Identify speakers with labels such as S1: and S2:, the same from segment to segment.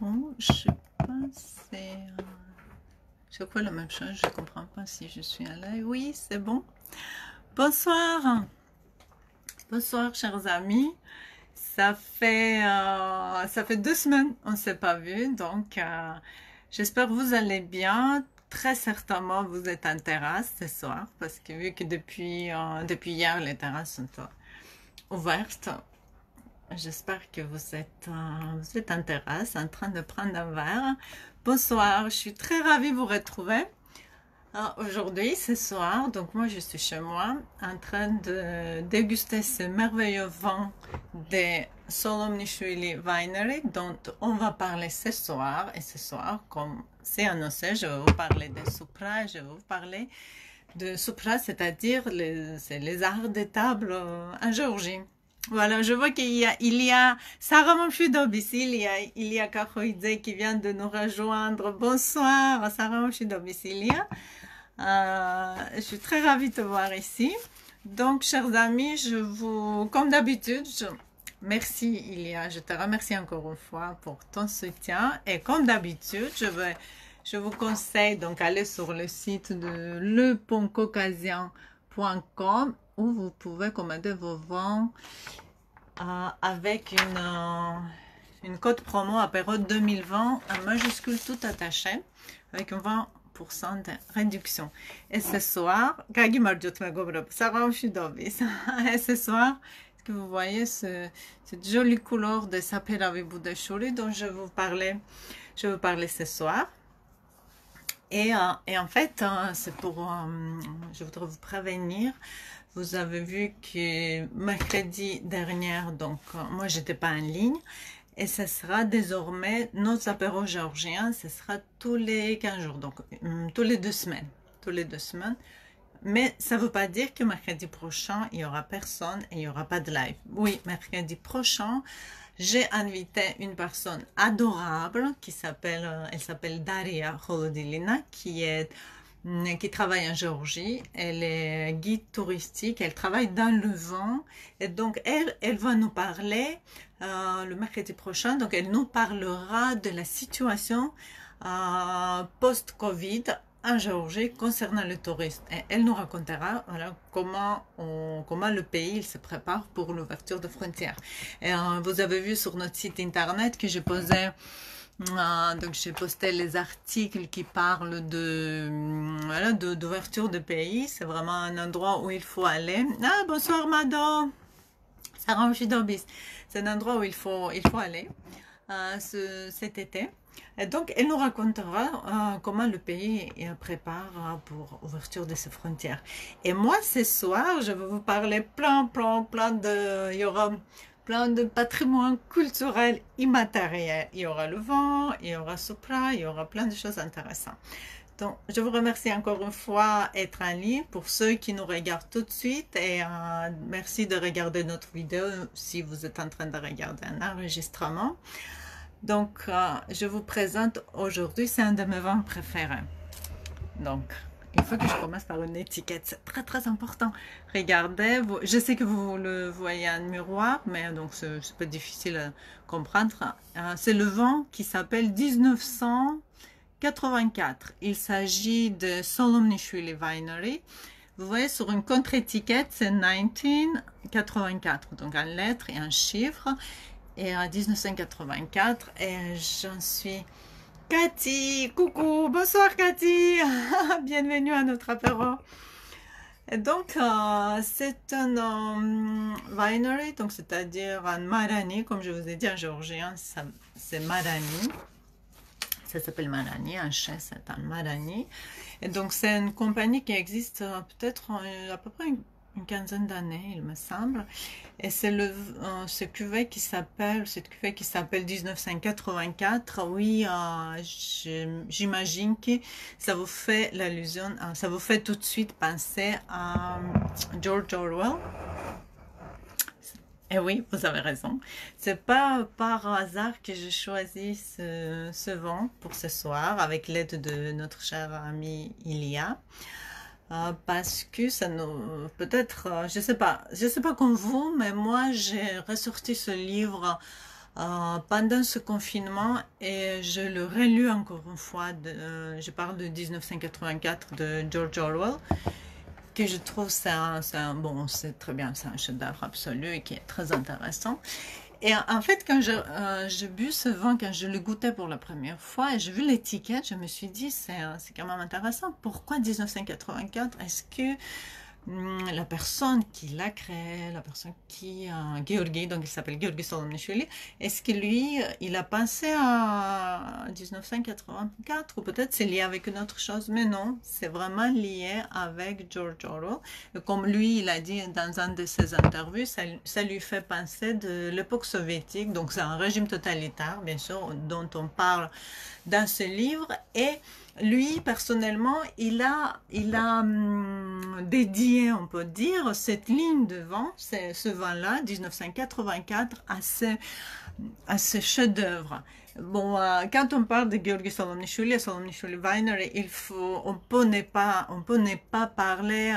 S1: Bon, je sais pas, c'est quoi la même chose? Je comprends pas si je suis à l'aise. Oui, c'est bon. Bonsoir. Bonsoir, chers amis. Ça fait 2 semaines on ne s'est pas vu, donc j'espère que vous allez bien. Très certainement, vous êtes en terrasse ce soir, parce que vu que depuis hier, les terrasses sont ouvertes. J'espère que vous êtes en terrasse en train de prendre un verre. Bonsoir, je suis très ravie de vous retrouver. Aujourd'hui, ce soir, donc moi je suis chez moi en train de déguster ce merveilleux vin des Solomnichvili Winery dont on va parler ce soir. Et ce soir, comme c'est annoncé, je vais vous parler de Supra, je vais vous parler de Supra, c'est-à-dire c'est les arts de table en Géorgie. Voilà, je vois qu'il y a Sarah Mamchidobis, il y a Kahoidze qui vient de nous rejoindre. Bonsoir, Sarah Mamchidobis, je suis très ravie de te voir ici. Donc, chers amis, comme d'habitude, merci Ilia, je te remercie encore une fois pour ton soutien. Et comme d'habitude, je vous conseille donc aller sur le site de lepontcaucasien.com où vous pouvez commander vos vins avec une code promo apéro 2020 en majuscule tout attaché avec un 20% de réduction. Et ce soir, et ce soir, est-ce que vous voyez cette jolie couleur de Saperavi Budeshuri dont je vais vous parler ce soir. Et en fait, c'est je voudrais vous prévenir. Vous avez vu que mercredi dernier, donc moi j'étais pas en ligne, et ce sera désormais nos apéros géorgiens, ce sera tous les 15 jours, donc tous les 2 semaines, Mais ça ne veut pas dire que mercredi prochain il y aura personne et il y aura pas de live. Oui, mercredi prochain, j'ai invité une personne adorable elle s'appelle Daria Holodilina, qui travaille en Géorgie. Elle est guide touristique, elle travaille dans le vin, et donc elle va nous parler le mercredi prochain. Donc elle nous parlera de la situation post-Covid en Géorgie concernant le tourisme. Et elle nous racontera comment le pays se prépare pour l'ouverture de frontières. Et, vous avez vu sur notre site internet que j'ai posé donc j'ai posté les articles qui parlent d'ouverture de pays. C'est vraiment un endroit où il faut aller. Ah, bonsoir Mado, Sarah Mchidobis. C'est un endroit où il faut aller cet été. Et donc, elle nous racontera comment le pays prépare pour l'ouverture de ses frontières. Et moi, ce soir, je vais vous parler il y aura plein de patrimoine culturel immatériel. Il y aura le vent, il y aura Supra, il y aura plein de choses intéressantes. Donc, je vous remercie encore une fois d'être en ligne pour ceux qui nous regardent tout de suite, et merci de regarder notre vidéo si vous êtes en train de regarder un enregistrement. Donc, je vous présente aujourd'hui, c'est un de mes vins préférés. Donc, il faut que je commence par une étiquette, c'est très très important. Regardez, je sais que vous le voyez en miroir, mais donc c'est pas difficile à comprendre. C'est le vin qui s'appelle 1984. Il s'agit de Solomnichvili Winery. Vous voyez sur une contre-étiquette, c'est 1984, donc en lettres et en chiffres. Et en 1984, et j'en suis Cathy. Coucou, bonsoir Cathy. Bienvenue à notre apéro. Et donc, c'est un winery, donc c'est-à-dire un marani, comme je vous ai dit en géorgien, c'est marani. Ça s'appelle marani, un chai c'est un marani. Et donc, c'est une compagnie qui existe peut-être à peu près une quinzaine d'années, il me semble. Et c'est cette cuvée qui s'appelle 1984. Oui, j'imagine que ça vous fait l'allusion, ça vous fait tout de suite penser à George Orwell. Et oui, vous avez raison. C'est pas par hasard que j'ai choisi ce vin pour ce soir avec l'aide de notre chère amie Ilia. Parce que ça nous peut-être je sais pas comme vous, mais moi j'ai ressorti ce livre pendant ce confinement et je le relus encore une fois. Je parle de 1984 de George Orwell, que je trouve bon, c'est très bien, c'est un chef-d'œuvre absolu et qui est très intéressant. Et en fait, quand je bu ce vin, quand je le goûtais pour la première fois, et j'ai vu l'étiquette, je me suis dit, c'est quand même intéressant. Pourquoi 1984? Est-ce que la personne qui l'a créé, la personne qui, Georgi, donc il s'appelle Georgi Solomnichvili, est-ce que lui, il a pensé à 1984 ou peut-être c'est lié avec une autre chose, mais non, c'est vraiment lié avec George Orwell. Et comme lui, il a dit dans un de ses interviews, ça lui fait penser de l'époque soviétique, donc c'est un régime totalitaire, bien sûr, dont on parle dans ce livre, et lui, personnellement, il a dédié, on peut dire, cette ligne de vin, ce vin-là, 1984, à ce chef-d'œuvre. Bon, quand on parle de Georgi Solomnichvili, Solomnichvili Winery, on peut ne pas parler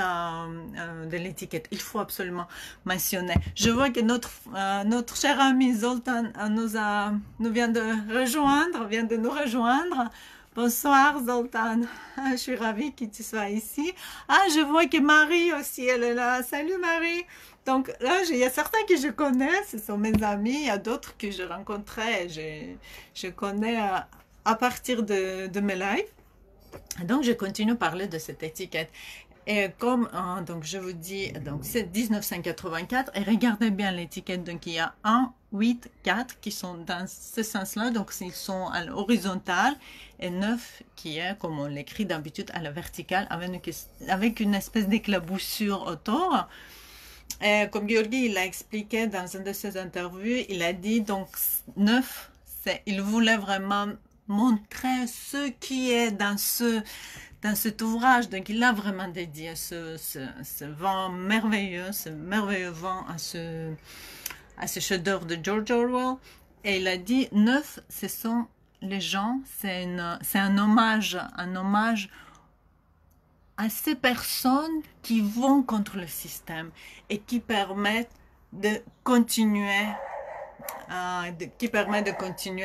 S1: de l'étiquette. Il faut absolument mentionner. Je vois que notre cher ami Zoltan nous vient de nous rejoindre. Bonsoir Zoltan, je suis ravie que tu sois ici. Ah, je vois que Marie aussi, elle est là. Salut Marie. Donc là, il y a certains que je connais, ce sont mes amis. Il y a d'autres que je rencontrais, je connais à partir de mes lives. Donc je continue à parler de cette étiquette. Et comme, donc je vous dis, donc c'est 1984, et regardez bien l'étiquette, donc il y a 1, 8, 4 qui sont dans ce sens-là, donc ils sont à l'horizontale, et 9 qui est, comme on l'écrit d'habitude, à la verticale, avec une espèce d'éclaboussure autour. Et comme Georgi, il a expliqué dans une de ses interviews, il a dit, donc 9, il voulait vraiment montrer ce qui est dans cet ouvrage, donc il a vraiment dédié ce vin merveilleux, ce merveilleux vin à ce chef-d'œuvre de George Orwell. Et il a dit, 9, ce sont les gens, c'est un hommage à ces personnes qui vont contre le système et qui permettent de continuer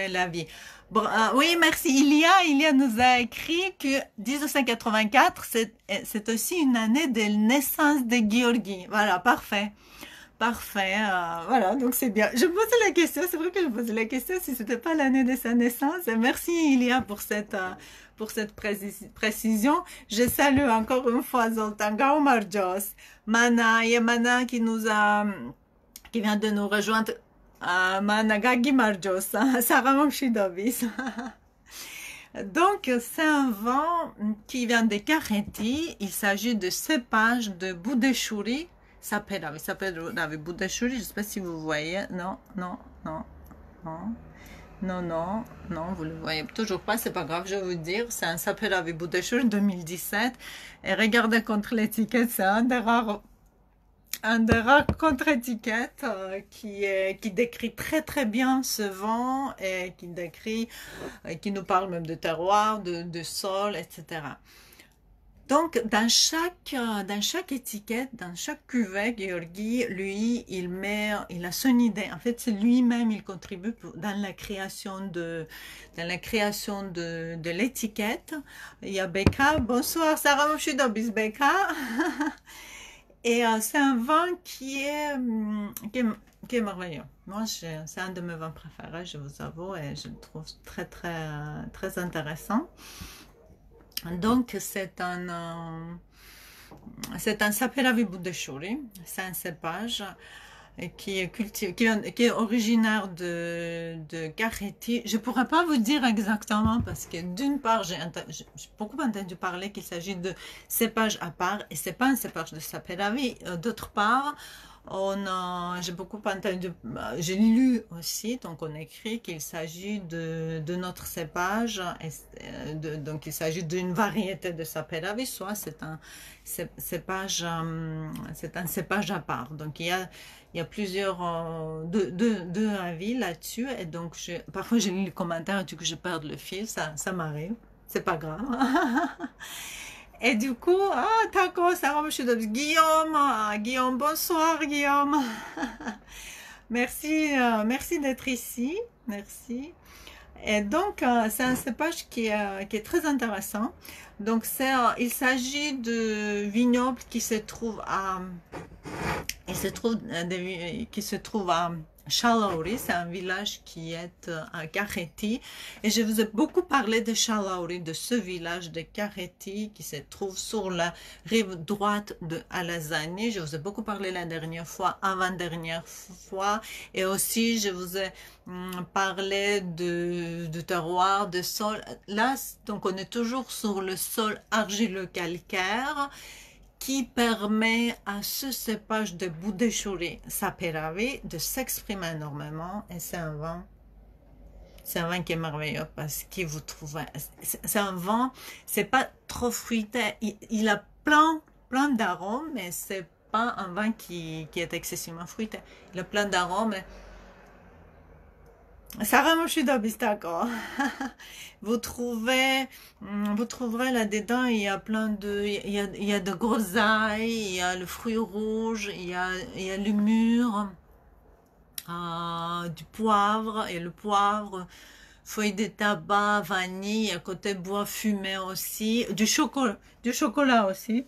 S1: la vie. Bon, oui, merci. Ilia nous a écrit que 1984, c'est aussi une année de naissance de Georgi. Voilà, parfait. Parfait. Voilà, donc c'est bien. Je me posais la question, c'est vrai que je me posais la question si c'était pas l'année de sa naissance. Et merci Ilia pour cette précision. Je salue encore une fois Zoltan Gaumarjos, Mana, et Mana qui vient de nous rejoindre. Managagi Marjos, Sarah Momchidobis. Donc, c'est un vin qui vient de Kareti. Il s'agit de cépage de Boudeshuri. Ça s'appelle Boudeshuri. Je ne sais pas si vous voyez. Non, vous ne le voyez toujours pas. C'est pas grave, je vais vous dire. C'est un Saperavi Boudeshuri 2017. Et regardez contre l'étiquette, c'est un des rares contre-étiquettes qui décrit très très bien ce vin et qui nous parle même de terroir, de sol, etc. Donc dans chaque étiquette, dans chaque cuvée, Georgi, lui, il a son idée. En fait, c'est lui-même, il contribue dans la création de l'étiquette. Il y a Becca. Bonsoir, Sarah Moshidobis, Becca. Et c'est un vin qui est merveilleux. Moi, c'est un de mes vins préférés, je vous avoue, et je le trouve très, très, très intéressant. Donc, c'est un Saperavi Boudeshuri, c'est un cépage qui est originaire de Kareti. Je ne pourrais pas vous dire exactement parce que d'une part, j'ai beaucoup entendu parler qu'il s'agit de cépage à part et ce n'est pas un cépage de Saperavi. D'autre part, j'ai beaucoup entendu, j'ai lu aussi, donc on écrit qu'il s'agit de notre cépage, donc il s'agit d'une variété de Saperavi, soit c'est un cépage à part. Donc il y a plusieurs deux avis là-dessus, et donc parfois j'ai lu les commentaires et du coup je perds le fil, ça m'arrive, c'est pas grave. Et du coup, Taco, Sarah Moshidobis, Guillaume, bonsoir Guillaume. Merci, merci d'être ici. Merci. Et donc, c'est un cépage qui est très intéressant. Donc, il s'agit de vignobles qui se trouvent qui se trouve à Chalauri, c'est un village qui est à Kakheti. Et je vous ai beaucoup parlé de Chalauri, de ce village de Kakheti qui se trouve sur la rive droite de Alazani. Je vous ai beaucoup parlé la dernière fois, avant-dernière fois. Et aussi, je vous ai parlé de terroir, de sol. Là, donc on est toujours sur le sol argileux calcaire qui permet à ce cépage de Budeshuri Saperavi de s'exprimer énormément. Et c'est un vin qui est merveilleux parce que vous trouvez, c'est un vin, c'est pas trop fruité, il a plein d'arômes, mais c'est pas un vin qui est excessivement fruité. Il a plein d'arômes. Saramoshida Bistako. Vous trouverez là-dedans, il y a plein de, il y a de groseilles, il y a le fruit rouge, il y a l'humure, du poivre, et le poivre, feuilles de tabac, vanille, à côté bois fumé aussi, du chocolat aussi.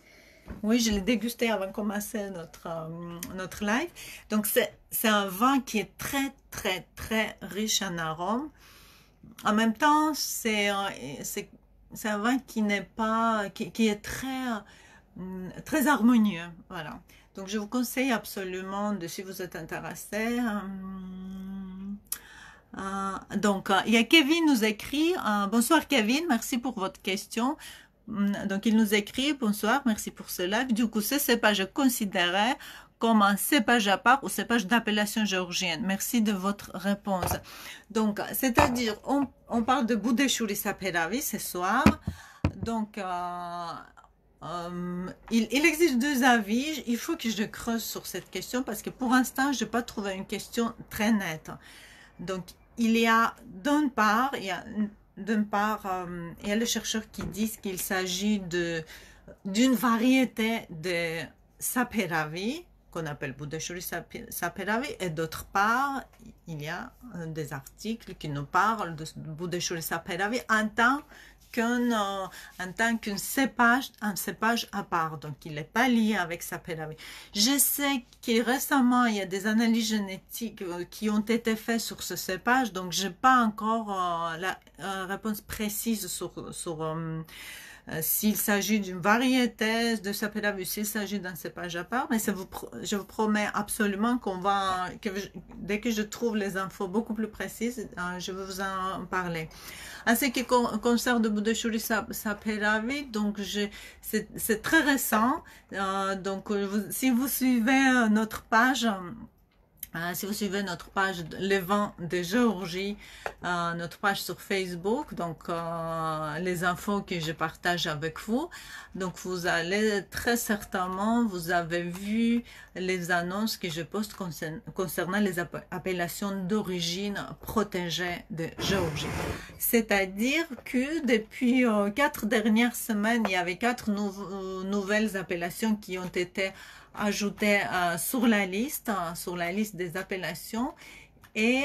S1: Oui, je l'ai dégusté avant de commencer notre live. Donc, c'est un vin qui est très riche en arômes. En même temps, c'est un vin qui n'est pas, qui est très harmonieux. Voilà. Donc, je vous conseille absolument si vous êtes intéressé. Donc, il y a Kevin nous écrit. Bonsoir Kevin, merci pour votre question. Donc, il nous écrit, bonsoir, merci pour ce live. Du coup, ce cépage est considéré comme un cépage à part ou cépage d'appellation géorgienne. Merci de votre réponse. Donc, c'est-à-dire, on parle de Budeshuri Saperavi ce soir. Donc, il existe deux avis. Il faut que je creuse sur cette question parce que pour l'instant, je n'ai pas trouvé une question très nette. Donc, il y a d'une part, il y a les chercheurs qui disent qu'il s'agit d'une variété de Saperavi, qu'on appelle Budeshuri Saperavi, et d'autre part, il y a des articles qui nous parlent de Budeshuri Saperavi en tant qu'un cépage à part, donc il n'est pas lié avec Saperavi. Je sais que récemment, il y a des analyses génétiques qui ont été faites sur ce cépage, donc je n'ai pas encore la réponse précise sur s'il s'agit d'une variété de Saperavi, s'il s'agit d'un cépage à part, mais je vous promets absolument dès que je trouve les infos beaucoup plus précises, je vais vous en parler. En ce qui concerne de Budeshuri Saperavi, donc c'est très récent. Donc si vous suivez notre page, Les Vins de Géorgie, notre page sur Facebook, donc les infos que je partage avec vous, donc vous allez très certainement, vous avez vu les annonces que je poste concernant les appellations d'origine protégée de Géorgie. C'est-à-dire que depuis 4 dernières semaines, il y avait 4 nouvelles appellations qui ont été ajoutées sur la liste des appellations. Et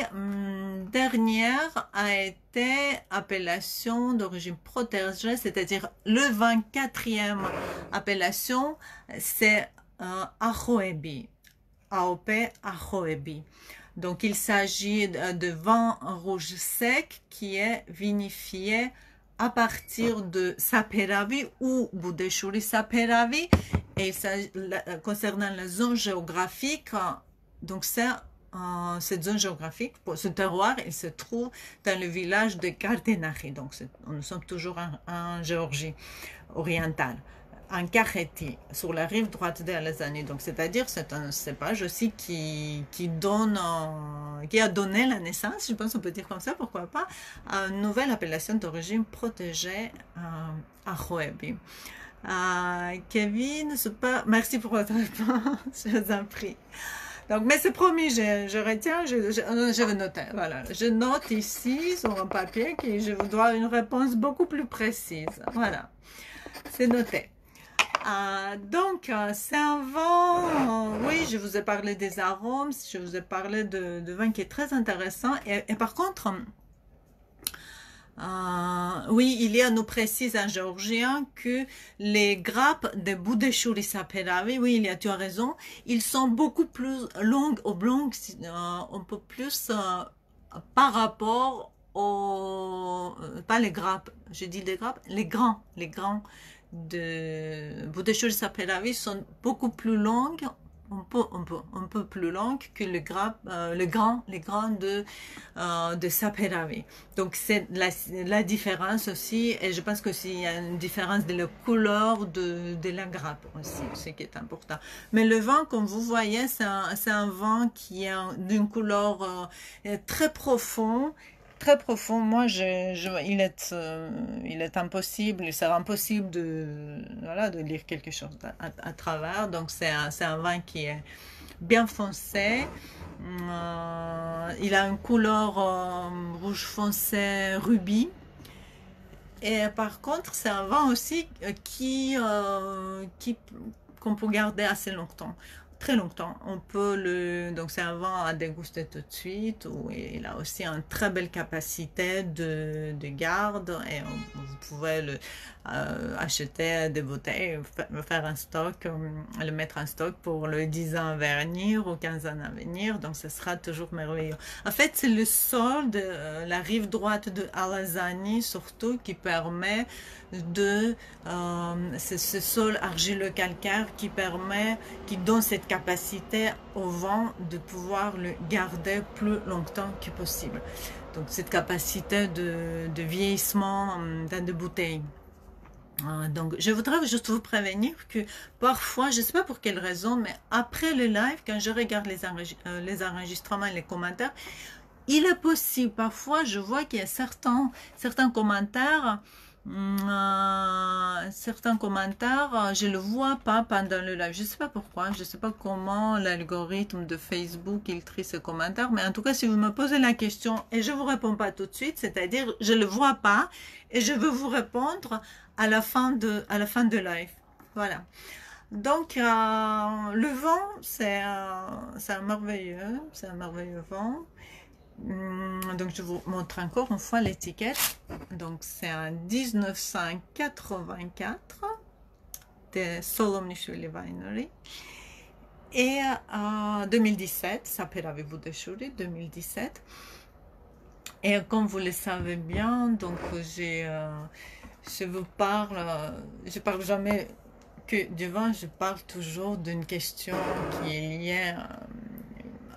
S1: dernière a été appellation d'origine protégée, c'est-à-dire le 24e appellation, c'est Ahoebi, AOP Ahoebi. Donc il s'agit de vin rouge sec qui est vinifié à partir de Saperavi ou Budeshuri Saperavi. Et concernant la zone géographique, donc cette zone géographique, ce terroir, il se trouve dans le village de Kardenachi. Donc nous sommes toujours en Géorgie orientale, en Kakheti, sur la rive droite de Alazani. Donc c'est-à-dire c'est un cépage aussi qui a donné la naissance, je pense qu'on peut dire comme ça, pourquoi pas, à une nouvelle appellation d'origine protégée à Hoebi. Kevin, super, merci pour votre réponse, je vous en prie. Donc, mais c'est promis, je retiens, je vais noter. Voilà, je note ici sur un papier que je vous dois une réponse beaucoup plus précise. Voilà, c'est noté. C'est un vin, oui, je vous ai parlé des arômes, je vous ai parlé de vin qui est très intéressant. Et par contre, oui, il y a, nous précise un Géorgien que les grappes de Budeshuri Saperavi, oui, tu as raison, ils sont beaucoup plus longues, oblongues, un peu plus par rapport aux, pas les grappes, je dis les grappes, les grands de Budeshuri Saperavi sont beaucoup plus longues, un peu plus longues que les grands de Saperavi. Donc c'est la différence aussi, et je pense que s'il y a une différence de la couleur de la grappe aussi, ce qui est important. Mais le vin, comme vous voyez, c'est un vin qui est d'une couleur très profond. Très profond. Moi, il est impossible, il sera impossible de lire quelque chose à travers. Donc, c'est un vin qui est bien foncé. Il a une couleur rouge foncé, rubis. Et par contre, c'est un vin aussi qu'on peut garder assez longtemps. Très longtemps. Donc c'est un vin à déguster tout de suite, où il a aussi une très belle capacité de garde, et vous pouvez acheter des bouteilles, faire un stock, le mettre en stock pour le 10 ans à venir ou 15 ans à venir, donc ce sera toujours merveilleux. En fait, c'est le sol de la rive droite de Alazani, surtout, qui permet c'est ce sol argileux calcaire qui donne cette capacité au vent de pouvoir le garder plus longtemps que possible. Donc cette capacité de vieillissement dans des bouteilles. Donc je voudrais juste vous prévenir que parfois, je ne sais pas pour quelle raison, mais après le live, quand je regarde les enregistrements et les commentaires, il est possible, parfois je vois qu'il y a certains commentaires, je le vois pas pendant le live. Je sais pas pourquoi, je sais pas comment l'algorithme de Facebook il trie ces commentaires, mais en tout cas, si vous me posez la question et je vous réponds pas tout de suite, c'est-à-dire je le vois pas et je veux vous répondre à la fin de live. Voilà. Donc le vent, c'est un merveilleux vent. Donc je vous montre encore une fois l'étiquette. Donc c'est un 1984 de Solomnishvili Winery, et 2017, ça s'appelle avec vous de Shuri, 2017. Et comme vous le savez bien, donc je parle jamais que du vin, je parle toujours d'une question qui est liée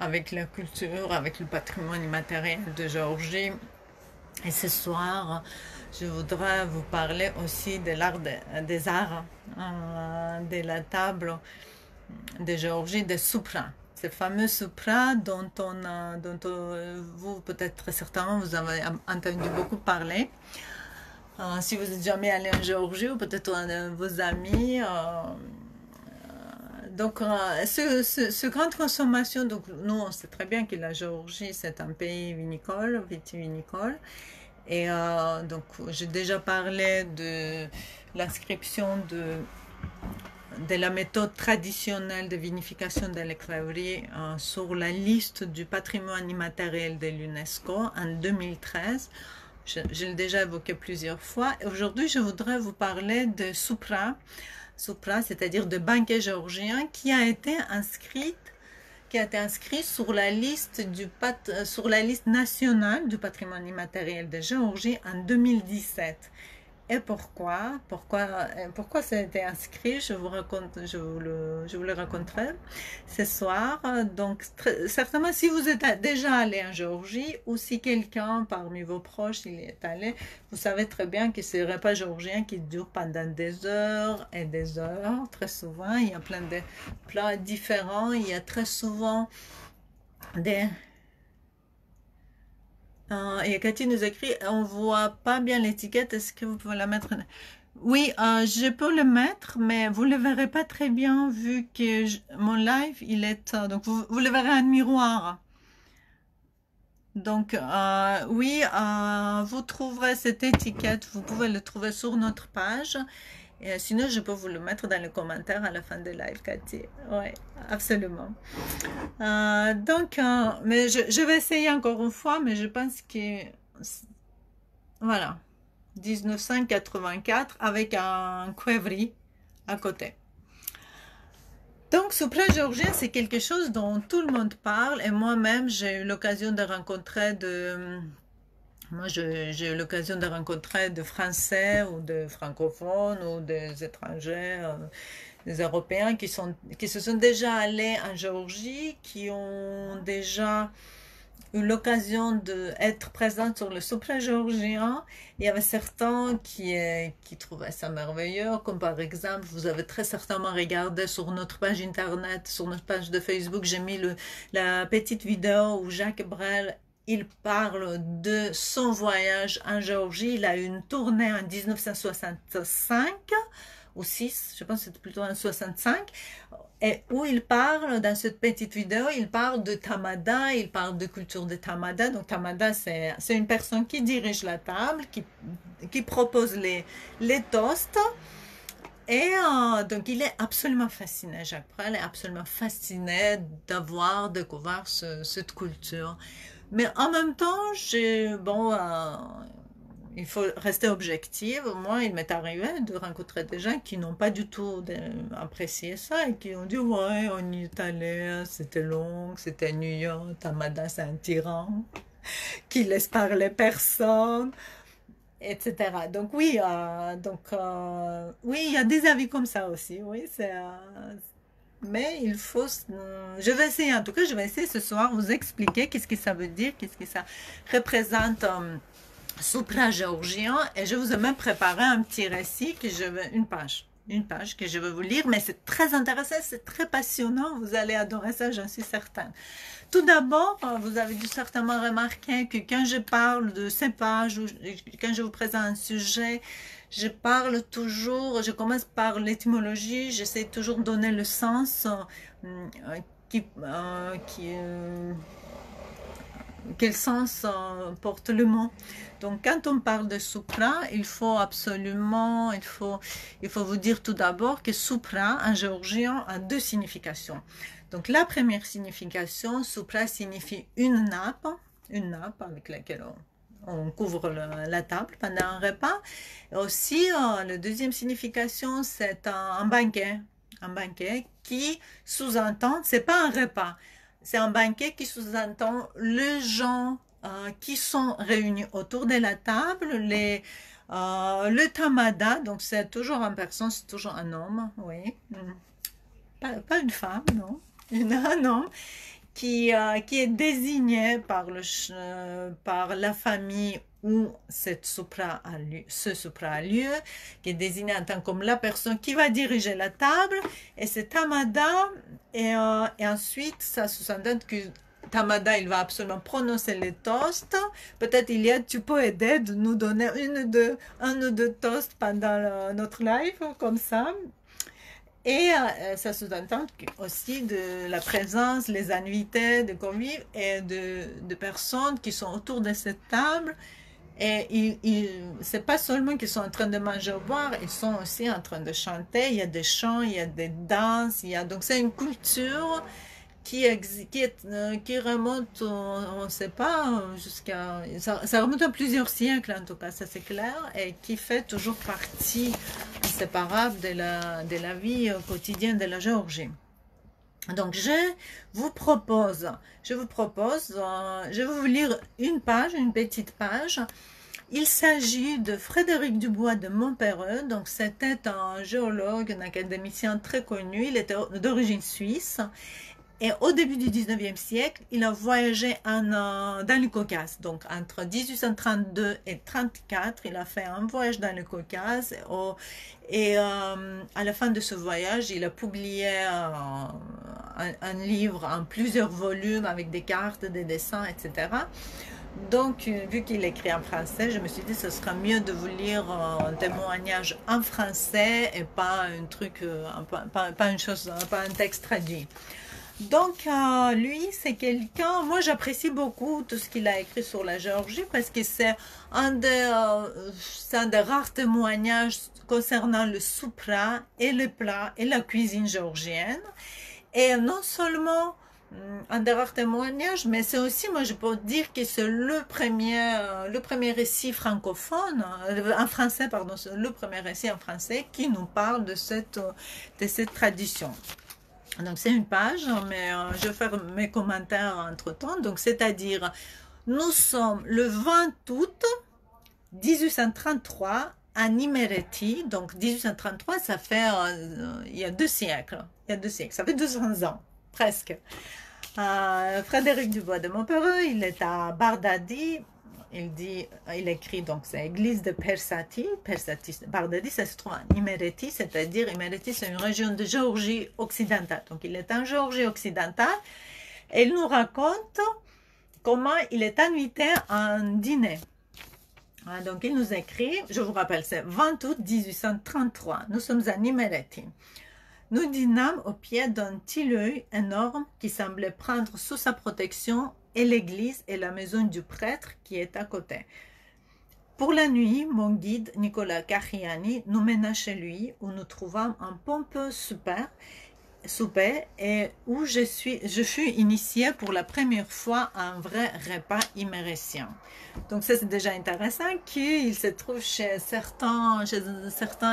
S1: avec la culture, avec le patrimoine immatériel de Géorgie. Et ce soir, je voudrais vous parler aussi de l'art des arts, de la table de Géorgie, des soupras. Ces fameux soupras dont vous, peut-être très certainement, vous avez entendu beaucoup parler. Si vous n'êtes jamais allé en Géorgie, ou peut-être vos amis, donc, ce grande consommation, donc nous on sait très bien que la Géorgie c'est un pays vitivinicole, et donc j'ai déjà parlé de l'inscription de la méthode traditionnelle de vinification de l'éclairierie sur la liste du patrimoine immatériel de l'UNESCO en 2013. Je l'ai déjà évoqué plusieurs fois. Aujourd'hui, je voudrais vous parler de Soupra, c'est-à-dire de banquet géorgien, qui a été inscrit sur la liste nationale du patrimoine immatériel de Géorgie en 2017. Et pourquoi ça a été inscrit, je vous le raconterai ce soir. Donc, certainement, si vous êtes déjà allé en Géorgie, ou si quelqu'un parmi vos proches il est allé, vous savez très bien que ces repas géorgiens qui durent pendant des heures et des heures. Très souvent, il y a plein de plats différents, il y a très souvent des... et Cathy nous écrit, on voit pas bien l'étiquette, est-ce que vous pouvez la mettre? Oui, je peux le mettre, mais vous le verrez pas très bien vu que mon live, il est... donc vous le verrez en miroir. Donc, oui, vous trouverez cette étiquette, vous pouvez le trouver sur notre page. Et sinon, je peux vous le mettre dans les commentaires à la fin de live, Cathy. Oui, absolument. Mais je vais essayer encore une fois, mais je pense que... Voilà. 1984 avec un Quevri à côté. Donc, supra-géorgien, c'est quelque chose dont tout le monde parle et moi-même, j'ai eu l'occasion de rencontrer j'ai eu l'occasion de rencontrer des Français ou des francophones ou des étrangers, des Européens qui se sont déjà allés en Géorgie, qui ont déjà eu l'occasion d'être présents sur le supra-géorgien. Il y avait certains qui trouvaient ça merveilleux, comme par exemple, vous avez très certainement regardé sur notre page internet, sur notre page de Facebook, j'ai mis la petite vidéo où Jacques Brel il parle de son voyage en Géorgie. Il a eu une tournée en 1965 ou 6, je pense que c'était plutôt en 65, et où il parle, dans cette petite vidéo, il parle de Tamada, il parle de culture de Tamada. Donc Tamada, c'est une personne qui dirige la table, qui propose les toasts. Et donc, il est absolument fasciné, Jacques Brel est absolument fasciné d'avoir découvert cette culture. Mais en même temps, il faut rester objectif. Moi, il m'est arrivé de rencontrer des gens qui n'ont pas du tout apprécié ça et qui ont dit, ouais, on y est allé, c'était long, c'était ennuyant, Tamada, c'est un tyran qui laisse parler personne, etc. Donc oui, oui, il y a des avis comme ça aussi. Oui, mais il faut... Je vais essayer, en tout cas, je vais essayer ce soir vous expliquer qu'est-ce que ça veut dire, qu'est-ce que ça représente supra-géorgien. Et je vous ai même préparé un petit récit, une page que je vais vous lire, mais c'est très intéressant, c'est très passionnant, vous allez adorer ça, j'en suis certaine. Tout d'abord, vous avez dû certainement remarquer que quand je parle de ces pages, ou quand je vous présente un sujet, je commence par l'étymologie, j'essaie toujours de donner le sens quel sens porte le mot. Donc, quand on parle de supra, il faut vous dire tout d'abord que supra, en géorgien, a deux significations. Donc, la première signification, supra signifie une nappe avec laquelle on couvre la table pendant un repas. Et aussi, la deuxième signification, c'est un banquet qui sous-entend, c'est pas un repas, c'est un banquet qui sous-entend les gens qui sont réunis autour de la table, le tamada, donc c'est toujours en personne, c'est toujours un homme, oui, pas une femme, non, un homme, qui est désigné par la famille où ce supra a lieu, qui est désigné en tant comme la personne qui va diriger la table, et c'est Tamada, et ensuite ça sous-entend que Tamada, il va absolument prononcer les toasts. Peut-être tu peux aider de nous donner un ou deux toasts pendant notre live, comme ça. Et ça sous-entend aussi de la présence, les invités, de convives et de personnes qui sont autour de cette table. Et c'est pas seulement qu'ils sont en train de manger ou boire, ils sont aussi en train de chanter. Il y a des chants, il y a des danses. Donc c'est une culture qui remonte, on ne sait pas, ça remonte à plusieurs siècles en tout cas, ça c'est clair, et qui fait toujours partie inséparable de la vie quotidienne de la Géorgie. Donc je vais vous lire une petite page. Il s'agit de Frédéric Dubois de Montperreux. Donc c'était un géologue, un académicien très connu, il était d'origine suisse. Et au début du 19e siècle, il a voyagé dans le Caucase. Donc, entre 1832 et 1834, il a fait un voyage dans le Caucase. Et à la fin de ce voyage, il a publié un livre en plusieurs volumes avec des cartes, des dessins, etc. Donc, vu qu'il écrit en français, je me suis dit que ce sera mieux de vous lire un témoignage en français et pas un texte traduit. Donc, lui, c'est quelqu'un, moi j'apprécie beaucoup tout ce qu'il a écrit sur la Géorgie parce que c'est un des rares témoignages concernant le soupra et le plat et la cuisine géorgienne. Et non seulement un des rares témoignages, mais c'est aussi, moi je peux dire que c'est le premier récit francophone, en français, pardon, c'est le premier récit en français qui nous parle de cette tradition. Donc c'est une page, mais je vais faire mes commentaires entre-temps. Donc c'est-à-dire, nous sommes le 20 août 1833 à Imereti. Donc 1833, ça fait il y a 2 siècles. Ça fait 200 ans, presque. Frédéric Dubois de Montperoy, il est à Bardadi. Il écrit donc c'est église de Persati. Bardadi, ça se trouve en Imereti, c'est-à-dire Imereti, c'est une région de Géorgie occidentale. Donc il est en Géorgie occidentale et il nous raconte comment il est invité à un dîner. Donc il nous écrit, je vous rappelle, c'est 20 août 1833. Nous sommes à Imereti. Nous dînâmes au pied d'un tilleul énorme qui semblait prendre sous sa protection et l'église et la maison du prêtre qui est à côté. Pour la nuit, mon guide Nicolas Cachiani nous mena chez lui où nous trouvâmes un pompeux souper et où je fus initiée pour la première fois à un vrai repas imérétien. Donc ça c'est déjà intéressant qu'il se trouve chez certains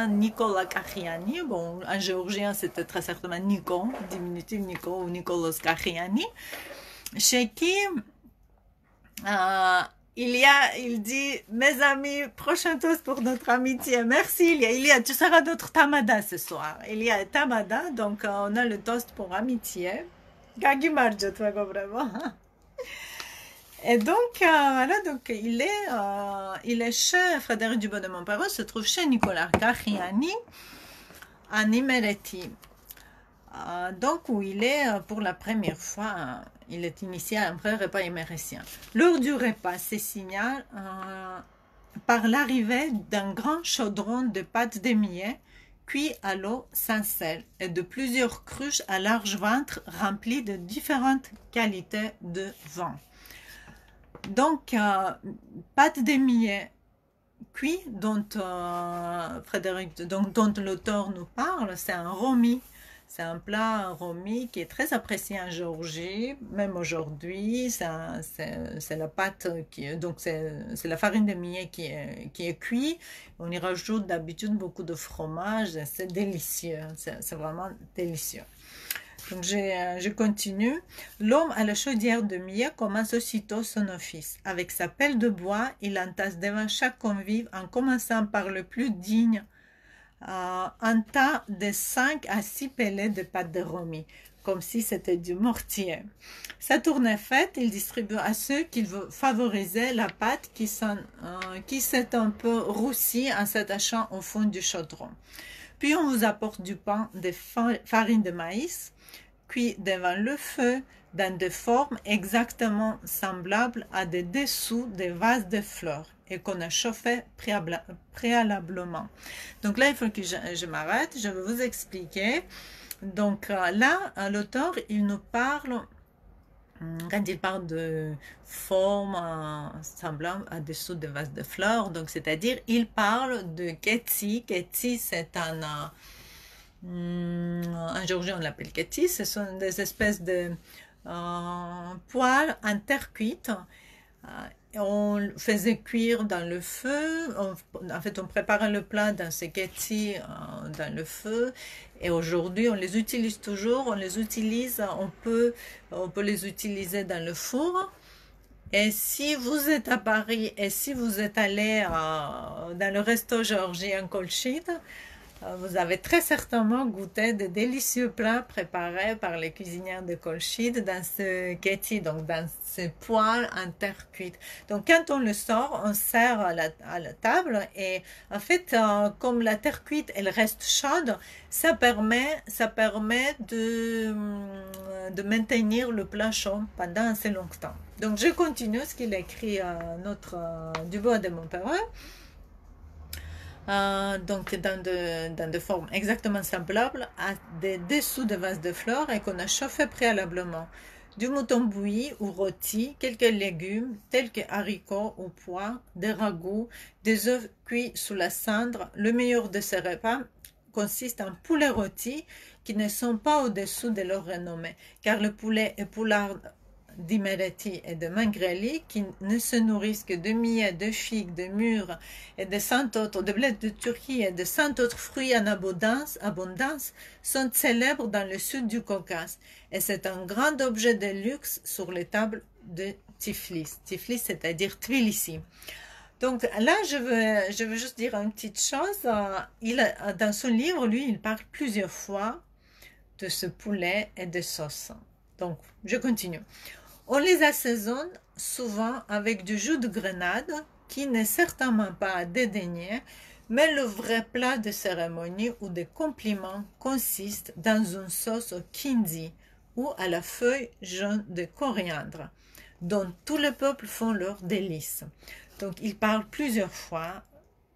S1: Nicolas Cachiani. Bon, en géorgien c'était très certainement Nico, diminutif Nico ou Nicolas Cachiani, chez qui il dit, mes amis, prochain toast pour notre amitié. Merci, tu seras notre tamada ce soir. Il y a tamada, donc on a le toast pour amitié. Gagi marjo, toi, vraiment. Et donc, voilà, donc il est chez Frédéric Dubois de Montperoy, se trouve chez Nicolas Cachiani, à Imereti. Donc, où il est pour la première fois, il est initié à un vrai repas imérétien. L'heure du repas se signale par l'arrivée d'un grand chaudron de pâte de millet cuit à l'eau sans sel et de plusieurs cruches à large ventre remplies de différentes qualités de vin. Donc, pâte de millet cuit dont l'auteur nous parle, c'est un romi. C'est un plat romi qui est très apprécié en Géorgie, même aujourd'hui. C'est la pâte c'est la farine de millet qui est cuite. On y rajoute d'habitude beaucoup de fromage. C'est délicieux. C'est vraiment délicieux. Donc je continue. L'homme à la chaudière de millet commence aussitôt son office. Avec sa pelle de bois, il entasse devant chaque convive en commençant par le plus digne. Un tas de 5 à 6 pellets de pâte de romi, comme si c'était du mortier. Sa tournée faite, il distribue à ceux qui veulent favoriser la pâte qui s'est un peu roussie en s'attachant au fond du chaudron. Puis on vous apporte du pain de farine de maïs, cuit devant le feu, dans des formes exactement semblables à des dessous des vases de fleurs et qu'on a chauffé préalablement. Donc là, il faut que je m'arrête, je vais vous expliquer. Donc là, l'auteur, il nous parle, quand il parle de formes semblables à dessous des vases de fleurs, donc c'est-à-dire, il parle de ketsi. Ketsi, c'est en géorgien, on l'appelle ketsi, ce sont des espèces de poêles en terre cuite. On faisait cuire dans le feu, en fait on préparait le plat dans ces ketsi dans le feu, et aujourd'hui on les utilise toujours, on peut les utiliser dans le four. Et si vous êtes à Paris et si vous êtes allé dans le resto géorgien Kolchid, vous avez très certainement goûté de délicieux plats préparés par les cuisinières de Kolchid dans ce ketsi, donc dans ce poêle en terre cuite. Donc quand on le sort, on sert à la table et en fait, comme la terre cuite, elle reste chaude, ça permet de maintenir le plat chaud pendant assez longtemps. Donc je continue ce qu'il écrit notre Dubois de Montperoy. donc dans de formes exactement semblables à des dessous de vases de fleurs et qu'on a chauffé préalablement. Du mouton bouilli ou rôti, quelques légumes tels que haricots ou pois, des ragoûts, des œufs cuits sous la cendre. Le meilleur de ces repas consiste en poulet rôti qui ne sont pas au-dessous de leur renommée, car le poulet est poulard d'Imereti et de Mangrelli, qui ne se nourrissent que de millet, de figues, de mûres et de 100 autres, de blé de Turquie et de 100 autres fruits en abondance, sont célèbres dans le sud du Caucase. Et c'est un grand objet de luxe sur les tables de Tiflis. Tiflis, c'est-à-dire Tbilissi. Donc là, je veux juste dire une petite chose. Dans son livre, lui, il parle plusieurs fois de ce poulet et de sauce. Donc, je continue. On les assaisonne souvent avec du jus de grenade, qui n'est certainement pas à dédaigner, mais le vrai plat de cérémonie ou de compliment consiste dans une sauce au kindi ou à la feuille jaune de coriandre, dont tout le peuple font leur délice. Donc, il parle plusieurs fois,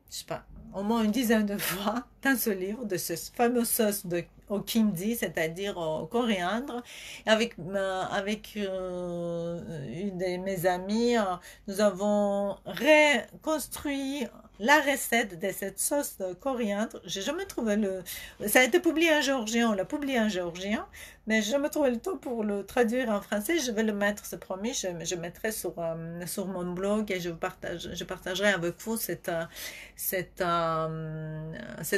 S1: je sais pas, au moins une dizaine de fois dans ce livre de ce fameux sauce au kindi, c'est-à-dire au coriandre. Avec une de mes amies, nous avons reconstruit la recette de cette sauce de coriandre. J'ai jamais trouvé ça a été publié en géorgien, on l'a publié en géorgien, mais j'ai jamais trouvé le temps pour le traduire en français. Je vais le mettre, c'est promis, je mettrai sur mon blog et je partagerai avec vous cette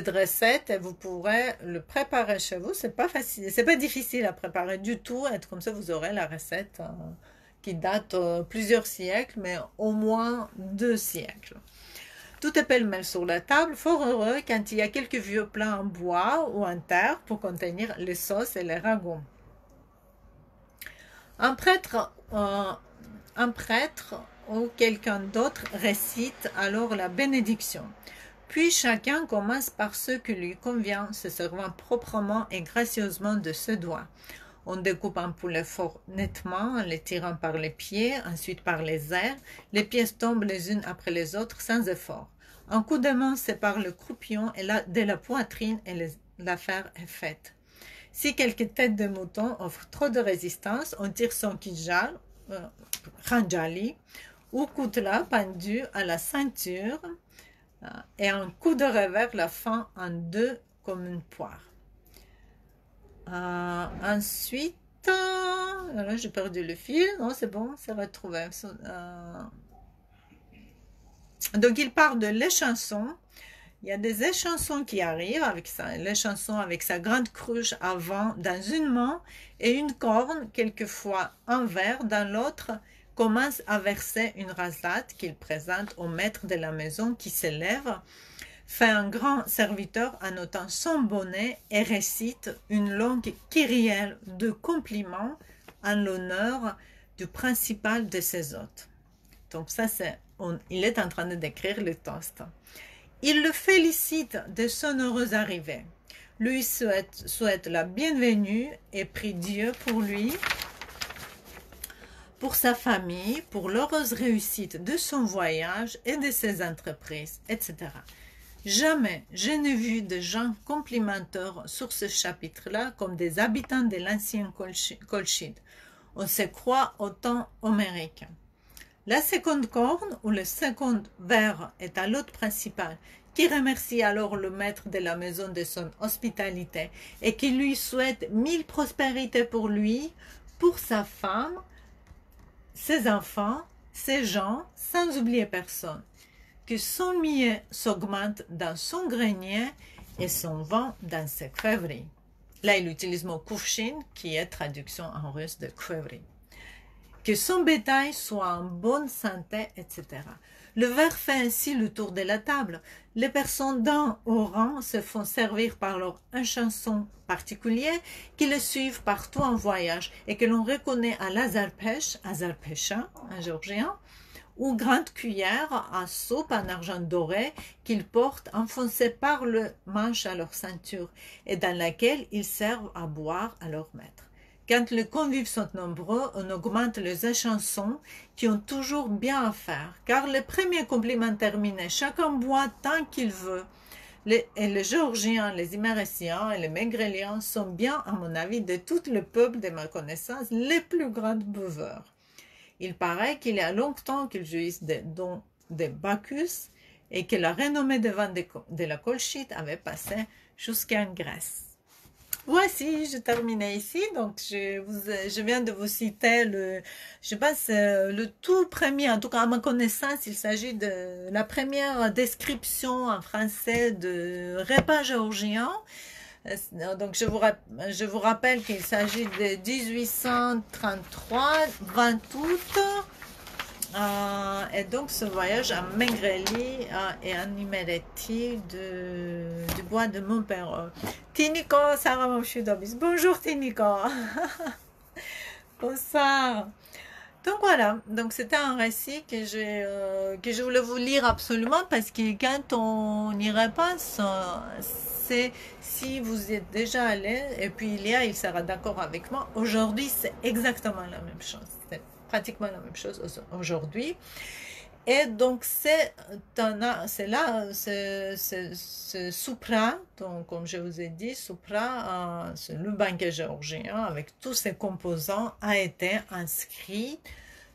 S1: recette et vous pourrez le préparer chez vous. C'est pas facile, c'est pas difficile à préparer du tout. Et comme ça, vous aurez la recette qui date plusieurs siècles, mais au moins 2 siècles. Tout est pêle-mêle sur la table, fort heureux quand il y a quelques vieux plats en bois ou en terre pour contenir les sauces et les ragoûts. Un prêtre ou quelqu'un d'autre récite alors la bénédiction. Puis chacun commence par ce qui lui convient, se servant proprement et gracieusement de ses doigts. On découpe un poulet fort nettement en les tirant par les pieds, ensuite par les airs. Les pièces tombent les unes après les autres sans effort. Un coup de main sépare le croupion de la poitrine et l'affaire est faite. Si quelques têtes de mouton offrent trop de résistance, on tire son kijal, khanjali, ou koutla pendu à la ceinture et un coup de revers la fend en deux comme une poire. Ensuite, là j'ai perdu le fil, non c'est bon, c'est retrouvé. Donc il part de l'échanson. Il y a des échansons qui arrivent avec ça, l'échanson avec sa grande cruche avant dans une main et une corne, quelquefois un verre dans l'autre, commence à verser une rasade qu'il présente au maître de la maison qui s'élève, fait un grand serviteur en ôtant son bonnet et récite une longue kyrielle de compliments en l'honneur du principal de ses hôtes. Donc ça, il est en train de décrire le toast. Il le félicite de son heureuse arrivée, lui souhaite la bienvenue et prie Dieu pour lui, pour sa famille, pour l'heureuse réussite de son voyage et de ses entreprises, etc. Jamais je n'ai vu de gens complimenteurs sur ce chapitre-là comme des habitants de l'ancien Colchide. On se croit au temps homérique. La seconde corne ou le second verre est à l'hôte principal, qui remercie alors le maître de la maison de son hospitalité et qui lui souhaite 1000 prospérités pour lui, pour sa femme, ses enfants, ses gens, sans oublier personne. Que son millet s'augmente dans son grenier et son vin dans ses crèveries. Là, il utilise le mot kuvshin, qui est traduction en russe de crèverie. Que son bétail soit en bonne santé, etc. Le verre fait ainsi le tour de la table. Les personnes d'un haut rang se font servir par leur chanson particulier qui le suivent partout en voyage et que l'on reconnaît à l'azarpesh, azarpesha en géorgien, ou grande cuillère à soupe en argent doré qu'ils portent enfoncée par le manche à leur ceinture et dans laquelle ils servent à boire à leur maître. Quand les convives sont nombreux, on augmente les échansons qui ont toujours bien à faire, car le premier compliment terminé, chacun boit tant qu'il veut, les Géorgiens, les Imérétiens et les Mingréliens sont bien, à mon avis, de tout le peuple de ma connaissance, les plus grands buveurs. Il paraît qu'il y a longtemps qu'ils jouissent des dons de Bacchus et que la renommée des vins de la colchite avait passé jusqu'en Grèce. Voici, je terminais ici. Donc, je viens de vous citer je pense, le tout premier, en tout cas à ma connaissance, il s'agit de la première description en français de repas géorgien. Donc, je vous rappelle qu'il s'agit de 1833, 20 août. Et donc, ce voyage à Mingrélie et en Imérétie du bois de Montpéreux. Tiniko, Sarah Moshudobis. Bonjour, Tiniko. Bonsoir. Donc voilà, donc c'était un récit que je voulais vous lire absolument parce que quand on y repasse, c'est si vous y êtes déjà allé, et puis il sera d'accord avec moi, aujourd'hui c'est exactement la même chose, c'est pratiquement la même chose aujourd'hui. Et donc c'est Soupra, donc comme je vous ai dit, Soupra, le banquet géorgien avec tous ses composants a été inscrit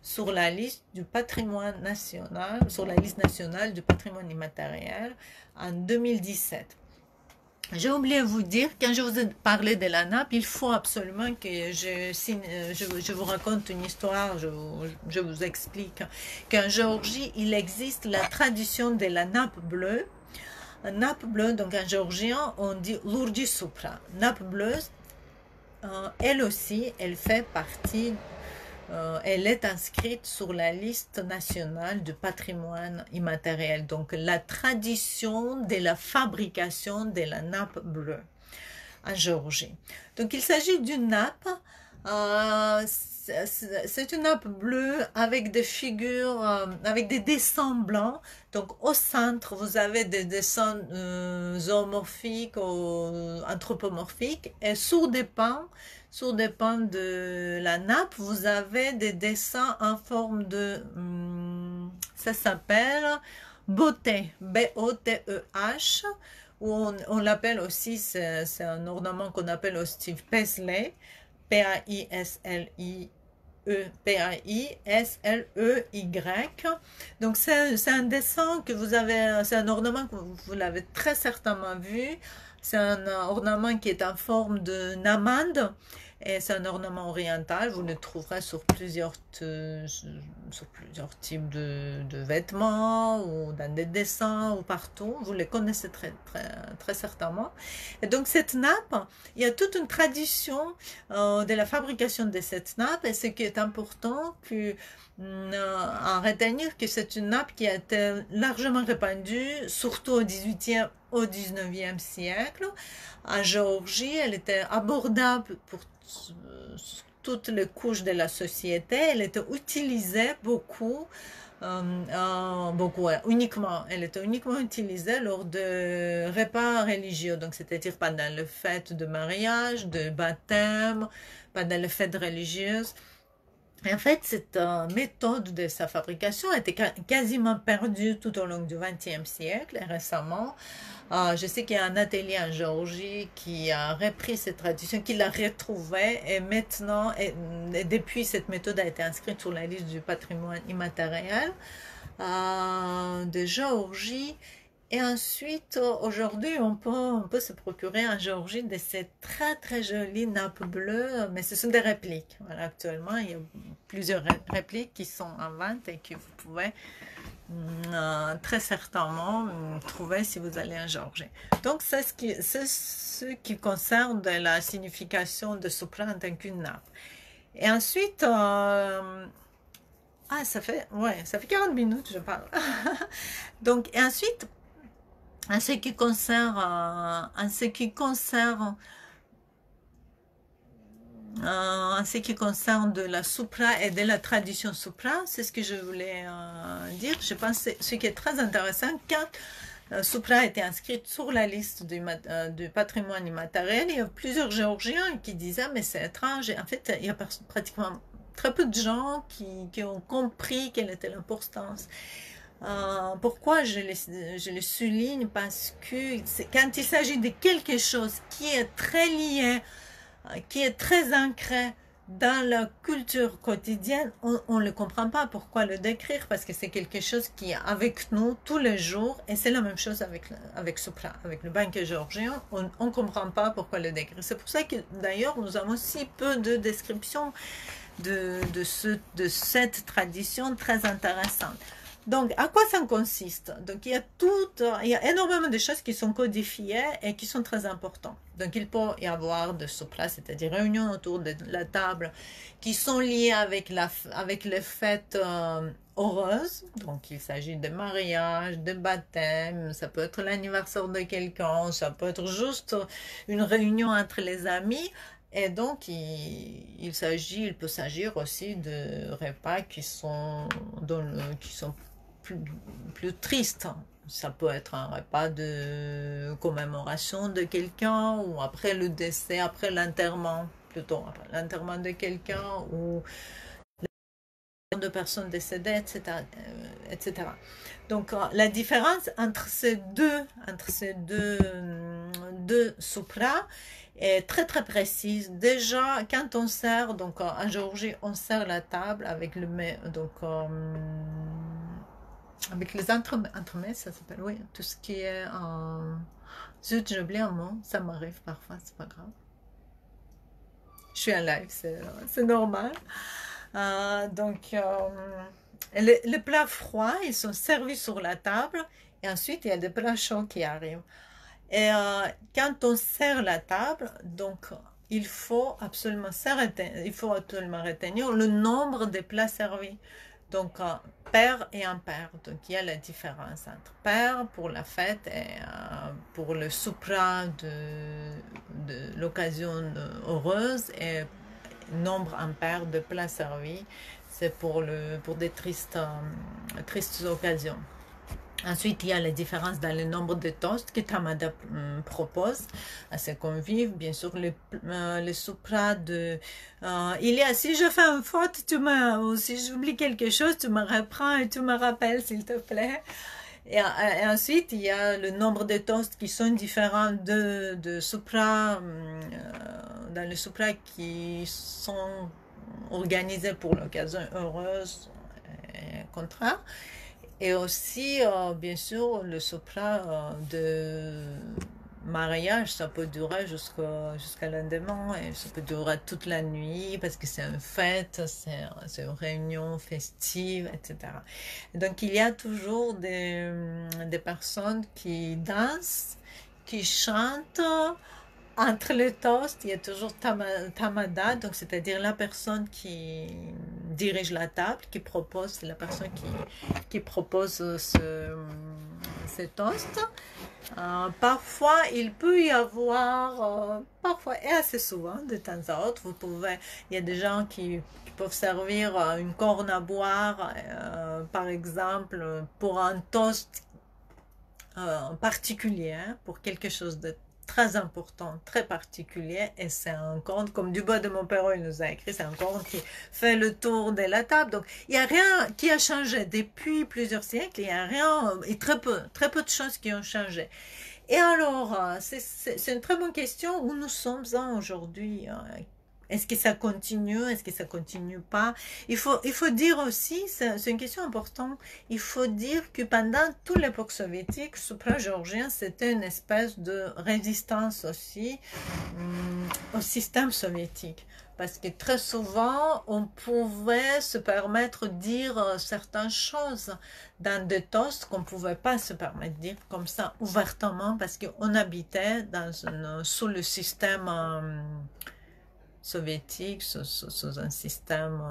S1: sur la liste du patrimoine national, sur la liste nationale du patrimoine immatériel en 2017. J'ai oublié de vous dire, quand je vous ai parlé de la nappe, il faut absolument que je vous raconte une histoire, je vous explique qu'en Géorgie, il existe la tradition de la nappe bleue. La nappe bleue, donc en géorgien, on dit Lurgi Supra. Nappe bleue, elle aussi, elle fait partie, elle est inscrite sur la liste nationale du patrimoine immatériel. Donc, la tradition de la fabrication de la nappe bleue en Géorgie. Donc, il s'agit d'une nappe. C'est une nappe bleue avec des figures, avec des dessins blancs. Donc, au centre, vous avez des dessins zoomorphiques ou anthropomorphiques. Et sur des pans de la nappe, vous avez des dessins en forme de, ça s'appelle boté, B-O-T-E-H, ou on l'appelle aussi, c'est un ornement qu'on appelle aussi Paisley, P-A-I-S-L-E-Y. Donc c'est un dessin que vous avez, c'est un ornement que vous l'avez très certainement vu. C'est un ornement qui est en forme de namande et c'est un ornement oriental. Vous le trouverez sur plusieurs types de vêtements ou dans des dessins ou partout. Vous les connaissez très certainement. Et donc cette nappe, il y a toute une tradition de la fabrication de cette nappe et ce qui est important à retenir que c'est une nappe qui a été largement répandue, surtout au 18e, au 19e siècle. En Géorgie, elle était abordable pour toutes les couches de la société. Elle était utilisée beaucoup, uniquement. Elle était uniquement utilisée lors de repas religieux, donc c'est-à-dire pendant les fêtes de mariage, de baptême, pendant les fêtes religieuses. En fait, cette méthode de sa fabrication a été quasiment perdue tout au long du XXe siècle et récemment. Je sais qu'il y a un atelier en Géorgie qui a repris cette tradition, qui l'a retrouvée et maintenant, et depuis, cette méthode a été inscrite sur la liste du patrimoine immatériel de Géorgie. Et ensuite, aujourd'hui, on peut se procurer en Géorgie de ces très jolies nappes bleues, mais ce sont des répliques. Voilà, actuellement, il y a plusieurs répliques qui sont en vente et que vous pouvez très certainement trouver si vous allez en Géorgie. Donc, c'est ce qui concerne de la signification de Soupra en tant qu'une nappe. Et ensuite, ça fait 40 minutes, je parle. Donc, et ensuite, en ce qui concerne de la Soupra et de la tradition Soupra, c'est ce que je voulais dire. Je pense que ce qui est très intéressant, quand Soupra a été inscrite sur la liste du patrimoine immatériel, il y a plusieurs Géorgiens qui disaient mais c'est étrange. Et en fait, il y a pratiquement très peu de gens qui ont compris quelle était l'importance Pourquoi je le souligne? Parce que quand il s'agit de quelque chose qui est très lié, qui est très ancré dans la culture quotidienne, on ne le comprend pas. Pourquoi le décrire? Parce que c'est quelque chose qui est avec nous tous les jours, et c'est la même chose avec ce plat, avec le banquet géorgien. On ne comprend pas pourquoi le décrire. C'est pour ça que d'ailleurs nous avons si peu de descriptions de cette tradition très intéressante. Donc, à quoi ça consiste? Donc, il y a énormément de choses qui sont codifiées et qui sont très importantes. Donc, il peut y avoir de sopra, c'est-à-dire réunions autour de la table, qui sont liées avec les fêtes heureuses. Donc, il s'agit de mariage, de baptême, ça peut être l'anniversaire de quelqu'un, ça peut être juste une réunion entre les amis. Et donc, il peut s'agir aussi de repas qui sont plus triste. Ça peut être un repas de commémoration de quelqu'un, ou après le décès, après l'enterrement, plutôt après l'enterrement de quelqu'un, ou de personnes décédées, etc. etc. Donc, la différence entre ces deux sopras est très très précise. Déjà, quand on sert, donc en Géorgie, on sert la table avec avec les entremets, ça s'appelle, oui, tout ce qui est en... Zut, j'ai oublié un mot, ça m'arrive parfois, c'est pas grave. Je suis en live, c'est normal. Les plats froids, ils sont servis sur la table, et ensuite il y a des plats chauds qui arrivent. Et quand on sert la table, donc il faut absolument retenir le nombre de plats servis. Donc, pair et impair. Donc, il y a la différence entre pair pour la fête et pour le sopra de l'occasion heureuse, et nombre impair de plats servis. C'est pour des tristes occasions. Ensuite, il y a la différence dans le nombre de toasts que Tamada propose à ses convives. Bien sûr, les sopras il y a, si je fais une faute, ou si j'oublie quelque chose, tu me reprends et tu me rappelles, s'il te plaît. Et ensuite, il y a le nombre de toasts qui sont différents de sopras, dans les sopras qui sont organisés pour l'occasion heureuse, et contraire. Et aussi, bien sûr, le sopra de mariage, ça peut durer jusqu'à lendemain, et ça peut durer toute la nuit, parce que c'est une fête, c'est une réunion festive, etc. Donc, il y a toujours des personnes qui dansent, qui chantent. Entre les toasts, il y a toujours tamada, donc c'est-à-dire la personne qui dirige la table, c'est la personne qui propose ces toasts. Parfois, il peut y avoir, parfois et assez souvent, de temps à autre, il y a des gens qui peuvent servir une corne à boire, par exemple, pour un toast particulier, pour quelque chose de très important, très particulier, et c'est un conte, comme Dubois de Montperron il nous a écrit, c'est un conte qui fait le tour de la table. Donc, il n'y a rien qui a changé depuis plusieurs siècles, il n'y a rien, et très peu de choses qui ont changé. Et alors, c'est une très bonne question, où nous sommes aujourd'hui. Est-ce que ça continue? Est-ce que ça continue pas? Il faut dire aussi, c'est une question importante, il faut dire que pendant toute l'époque soviétique, ce plat géorgien, c'était une espèce de résistance aussi au système soviétique. Parce que très souvent, on pouvait se permettre de dire certaines choses dans des toasts qu'on ne pouvait pas se permettre de dire comme ça ouvertement, parce qu'on habitait sous le système soviétique, sous un système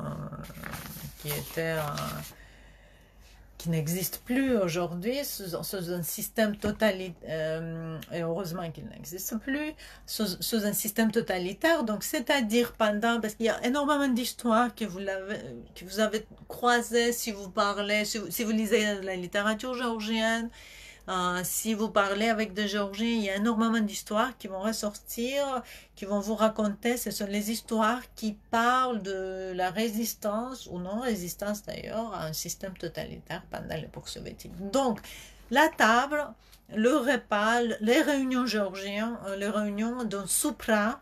S1: qui n'existe plus aujourd'hui, sous un système totalitaire, et heureusement qu'il n'existe plus, sous un système totalitaire. Donc, c'est-à-dire parce qu'il y a énormément d'histoires que vous avez croisées si vous lisez la littérature géorgienne, Si vous parlez avec des Géorgiens, il y a énormément d'histoires qui vont ressortir, qui vont vous raconter. Ce sont les histoires qui parlent de la résistance, ou non-résistance d'ailleurs, à un système totalitaire pendant l'époque soviétique. Donc, la table, le repas, les réunions géorgiennes, les réunions d'un soupra,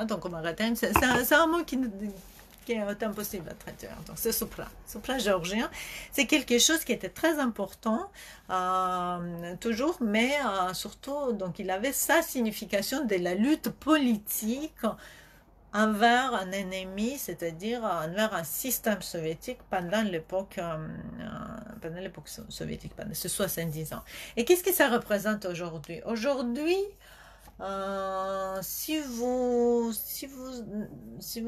S1: donc on va retenir, c'est un mot qui est impossible à traduire. Donc c'est soupra géorgien, c'est quelque chose qui était très important, toujours, mais surtout, donc il avait sa signification de la lutte politique envers un ennemi, c'est-à-dire envers un système soviétique pendant l'époque soviétique, pendant ces 70 ans. Et qu'est-ce que ça représente aujourd'hui? Aujourd'hui, si vous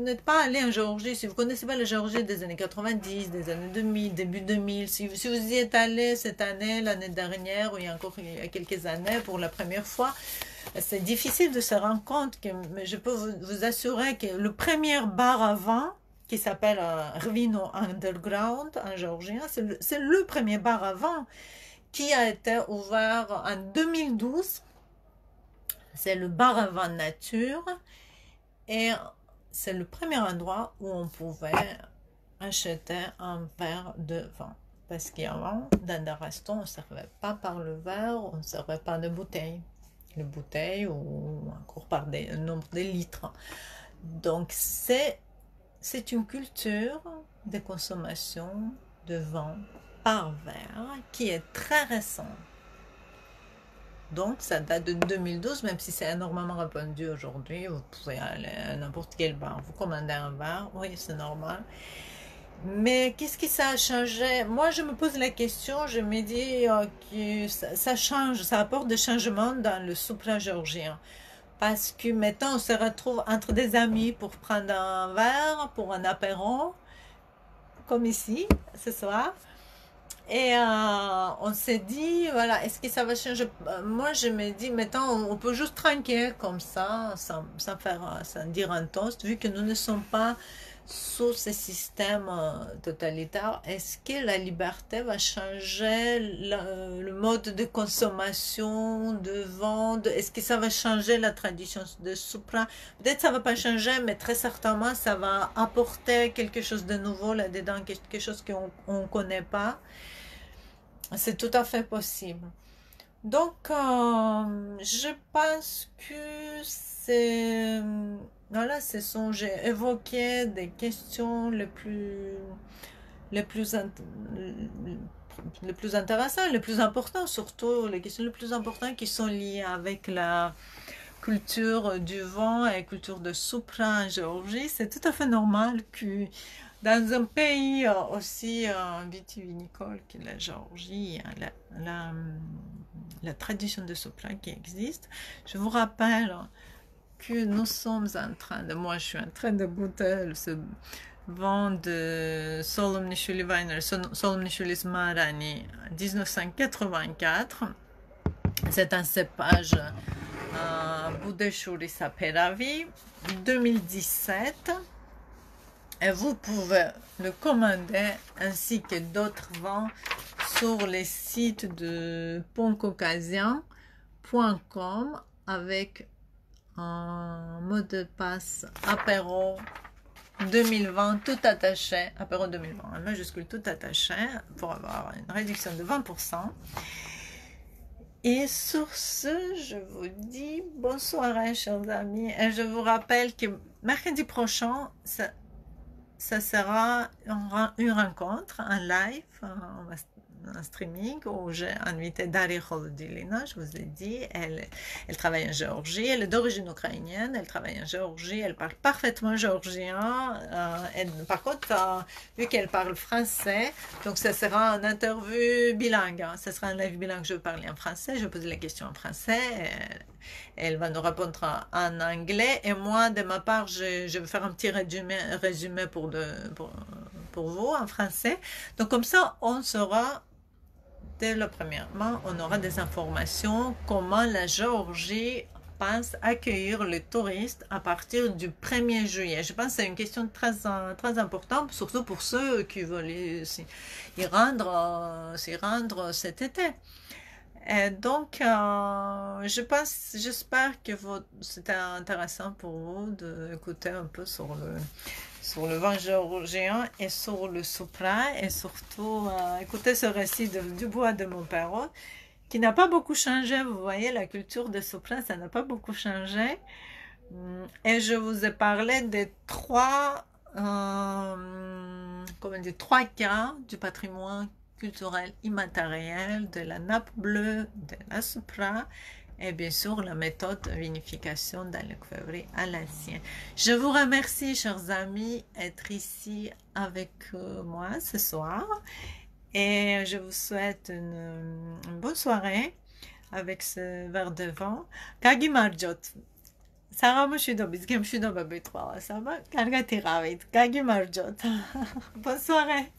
S1: n'êtes pas allé en Géorgie, si vous ne connaissez pas la Géorgie des années 90, des années 2000, début 2000, si vous y êtes allé cette année, l'année dernière, ou il y a quelques années pour la première fois, c'est difficile de se rendre compte que, mais je peux vous assurer que le premier bar à vin, qui s'appelle Rvino Underground en géorgien, c'est le premier bar à vin qui a été ouvert en 2012. C'est le bar à vin nature et c'est le premier endroit où on pouvait acheter un verre de vin. Parce qu'avant, dans des restaurants, on ne servait pas par le verre, on ne servait pas de bouteilles. Les bouteilles ou encore par un nombre de litres. Donc, c'est une culture de consommation de vin par verre qui est très récente. Donc, ça date de 2012, même si c'est énormément répandu aujourd'hui. Vous pouvez aller à n'importe quel bar, vous commandez un verre, oui, c'est normal. Mais qu'est-ce que ça a changé? Moi, je me pose la question, je me dis que ça change, ça apporte des changements dans le soupra géorgien. Parce que maintenant, on se retrouve entre des amis pour prendre un verre, pour un apéro, comme ici, ce soir. Et on s'est dit, voilà, est-ce que ça va changer? Moi, je me dis, maintenant, on peut juste tranquille comme ça, sans dire un toast, vu que nous ne sommes pas sous ce système totalitaire. Est-ce que la liberté va changer le mode de consommation, de vente? Est-ce que ça va changer la tradition de soupra? Peut-être ça ne va pas changer, mais très certainement, ça va apporter quelque chose de nouveau là-dedans, quelque chose qu'on ne connaît pas. C'est tout à fait possible. Donc, je pense que c'est... Voilà, j'ai évoqué des questions les plus intéressantes, les plus importantes, surtout les questions les plus importantes qui sont liées avec la culture du vin et la culture de soupra en Géorgie. C'est tout à fait normal que dans un pays aussi vitivinicole que la Géorgie, la tradition de soupra qui existe. Je vous rappelle que nous sommes moi je suis en train de goûter ce vin de Solomnichuli Weiner, Solomnichuli Smarani 1984. C'est un cépage Budeshuri Saperavi 2017. Et vous pouvez le commander ainsi que d'autres vins sur les sites de pontcaucasien.com avec un mot de passe apéro 2020 tout attaché, apéro 2020 en majuscule tout attaché pour avoir une réduction de 20%. Et sur ce, je vous dis bonne soirée chers amis et je vous rappelle que mercredi prochain ça sera une rencontre, un live, un streaming où j'ai invité Daria Kholodilina, je vous ai dit, elle travaille en Géorgie, elle est d'origine ukrainienne, elle travaille en Géorgie, elle parle parfaitement géorgien, par contre, vu qu'elle parle français, donc ça sera une interview bilingue, hein, ça sera un live bilingue, je vais parler en français, je vais poser la question en français, elle va nous répondre en anglais, et moi, de ma part, je vais faire un petit résumé pour vous en français, donc comme ça, on saura premièrement, on aura des informations comment la Géorgie pense accueillir les touristes à partir du 1er juillet. Je pense que c'est une question très importante, surtout pour ceux qui veulent s'y rendre cet été. Et donc, j'espère que c'était intéressant pour vous d'écouter un peu sur le Vengeur géant et sur le Supra, et surtout écouter ce récit du bois de mon père, qui n'a pas beaucoup changé. Vous voyez, la culture de Supra, ça n'a pas beaucoup changé. Et je vous ai parlé des trois cas du patrimoine culturel immatériel, de la nappe bleue, de la Supra, et bien sûr la méthode de vinification dans le Cuevré à l'ancien. Je vous remercie, chers amis, d'être ici avec moi ce soir, et je vous souhaite une bonne soirée avec ce verre de vin. Kagi Marjot. 사과무시도 미스김시도 베비트와 사바 갈가티가윗 가기 말죠. Bonne soirée.